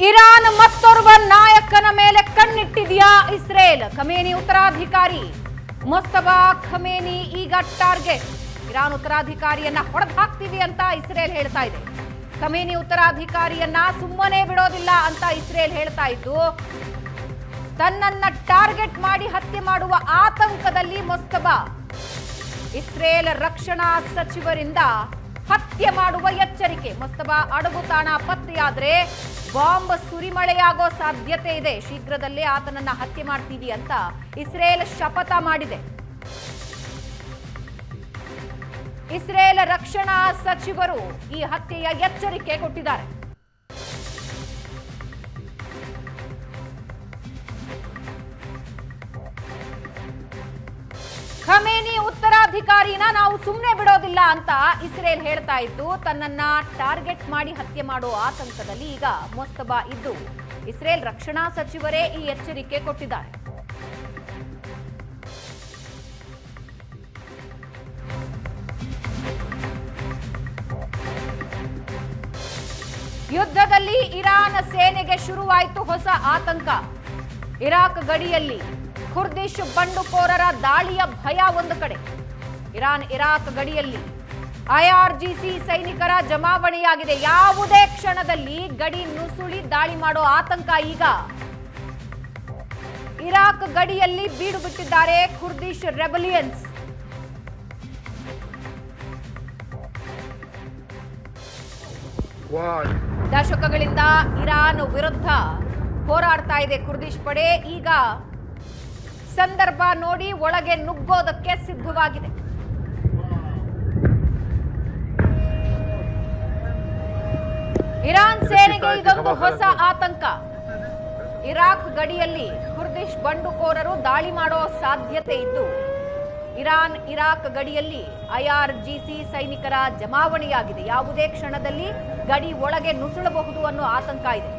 Iran ಮತ್ತೋರ್ವ ನಾಯಕನ ಮೇಲೆ ಕಣ್ಣಿಟ್ಟಿದೆಯಾ ಇಸ್ರೇಲ್? ಖಮೇನಿ ಉತ್ತರಾಧಿಕಾರಿ ಮುಸ್ತಫಾ ಖಮೇನಿ ಈಗ ಟಾರ್ಗೆಟ್. ಇರಾನ್ ಉತ್ತರಾಧಿಕಾರಿಯನ್ನ ಹೊಡೆದು ಹಾಕ್ತೀವಿ ಅಂತ ಇಸ್ರೇಲ್ ಹೇಳ್ತಾ ಇದೆ. ಖಮೇನಿ ಉತ್ತರಾಧಿಕಾರಿಯನ್ನ ಸುಮ್ಮನೆ ಬಿಡೋದಿಲ್ಲ ಅಂತ ಇಸ್ರೇಲ್ ಹೇಳ್ತಾ ಇದ್ದು, ತನ್ನನ್ನ ಟಾರ್ಗೆಟ್ ಮಾಡಿ ಹತ್ಯೆ ಮಾಡುವ ಆತಂಕದಲ್ಲಿ ಮುಸ್ತಫಾ ಇಸ್ರೇಲ್ ರಕ್ಷಣಾ ಸಚಿವರಿಂದ ಹತ್ಯೆ ಮಾಡುವ ಎಚ್ಚರಿಕೆ. ಮುಸ್ತಫಾ ಅಡಗುತಾಣ ಪತ್ತೆಯಾದ್ರೆ ಬಾಂಬ್ ಸುರಿಮಳೆಯಾಗೋ ಸಾಧ್ಯತೆ ಇದೆ. ಶೀಘ್ರದಲ್ಲೇ ಆತನನ್ನ ಹತ್ಯೆ ಮಾಡ್ತೀವಿ ಅಂತ ಇಸ್ರೇಲ್ ಶಪಥ ಮಾಡಿದೆ. ಇಸ್ರೇಲ್ ರಕ್ಷಣಾ ಸಚಿವರು ಈ ಹತ್ಯೆಯ ಎಚ್ಚರಿಕೆ ಕೊಟ್ಟಿದ್ದಾರೆ. ಖಮೇನಿ ಉತ್ತರಾಧಿಕಾರಿನ ನಾವು ಸುಮ್ಮನೆ ಬಿಡೋದಿಲ್ಲ ಅಂತ ಇಸ್ರೇಲ್ ಹೇಳ್ತಾ ಇದ್ದು, ತನ್ನನ್ನ ಟಾರ್ಗೆಟ್ ಮಾಡಿ ಹತ್ಯೆ ಮಾಡೋ ಆತಂಕದಲ್ಲಿ ಈಗ ಮುಸ್ತಫಾ ಇದ್ದು, ಇಸ್ರೇಲ್ ರಕ್ಷಣಾ ಸಚಿವರೇ ಈ ಎಚ್ಚರಿಕೆ ಕೊಟ್ಟಿದ್ದಾರೆ. ಯುದ್ಧದಲ್ಲಿ ಇರಾನ್ ಸೇನೆಗೆ ಶುರುವಾಯಿತು ಹೊಸ ಆತಂಕ. ಇರಾಕ್ ಗಡಿಯಲ್ಲಿ ಕುರ್ದಿಶ್ ಬಂಡುಕೋರರ ದಾಳಿಯ ಭಯ ಒಂದು ಕಡೆ. ಇರಾಕ್ ಗಡಿಯಲ್ಲಿ ಐಆರ್ಜಿಸಿ ಸೈನಿಕರ ಜಮಾವಣೆಯಾಗಿದೆ. ಯಾವುದೇ ಕ್ಷಣದಲ್ಲಿ ಗಡಿ ನುಸುಳಿ ದಾಳಿ ಮಾಡೋ ಆತಂಕ ಈಗ. ಇರಾಕ್ ಗಡಿಯಲ್ಲಿ ಬೀಡು ಬಿಟ್ಟಿದ್ದಾರೆ ಕುರ್ದಿಶ್ ರೆಬಲಿಯನ್ಸ್. ದಶಕಗಳಿಂದ ಇರಾನ್ ವಿರುದ್ಧ ಹೋರಾಡ್ತಾ ಇದೆ ಕುರ್ದಿಶ್ ಪಡೆ. ಈಗ ಸಂದರ್ಭ ನೋಡಿ ಒಳಗೆ ನುಗ್ಗೋದಕ್ಕೆ ಸಿದ್ಧವಾಗಿದೆ. ಇರಾನ್ ಸೇನೆಗೆ ಇದೊಂದು ಹೊಸ ಆತಂಕ. ಇರಾಕ್ ಗಡಿಯಲ್ಲಿ ಕುರ್ದಿಶ್ ಬಂಡುಕೋರರು ದಾಳಿ ಮಾಡೋ ಸಾಧ್ಯತೆ ಇದ್ದು, ಇರಾಕ್ ಗಡಿಯಲ್ಲಿ ಐಆರ್ಜಿಸಿ ಸೈನಿಕರ ಜಮಾವಣೆಯಾಗಿದೆ. ಯಾವುದೇ ಕ್ಷಣದಲ್ಲಿ ಗಡಿ ಒಳಗೆ ನುಸುಳಬಹುದು ಅನ್ನೋ ಆತಂಕ ಇದೆ.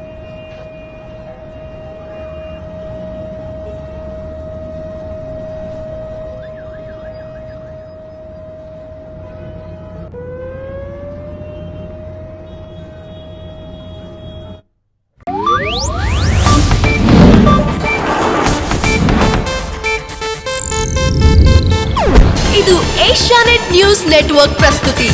ಇದು ಏಷ್ಯಾನೆಟ್ ನ್ಯೂಸ್ ನೆಟ್ವರ್ಕ್ ಪ್ರಸ್ತುತಿ.